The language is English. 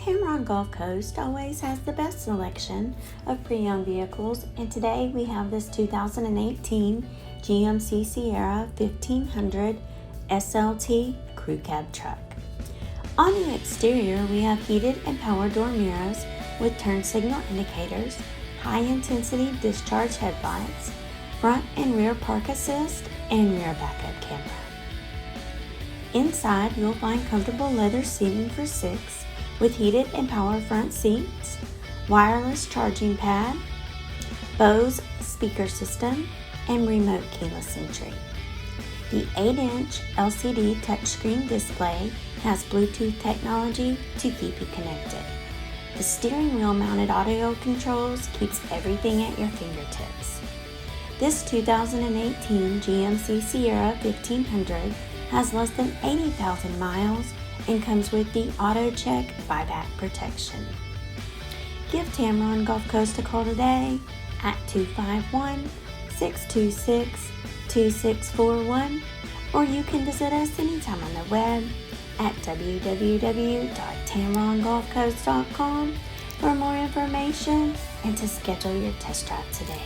Tameron Gulf Coast always has the best selection of pre-owned vehicles, and today we have this 2018 GMC Sierra 1500 SLT CREW CAB Truck. On the exterior, we have heated and power door mirrors with turn signal indicators, high-intensity discharge headlights, front and rear park assist, and rear backup camera. Inside, you'll find comfortable leather seating for 6 with heated and power front seats, wireless charging pad, Bose speaker system, and remote keyless entry. The 8-inch LCD touchscreen display has Bluetooth technology to keep you connected. The steering wheel mounted audio controls keeps everything at your fingertips. This 2018 GMC Sierra 1500 has less than 80,000 miles and comes with the AutoCheck Buyback Protection. Give Tameron Gulf Coast a call today at 251-626-2641, or you can visit us anytime on the web at www.tamerongulfcoast.com for more information and to schedule your test drive today.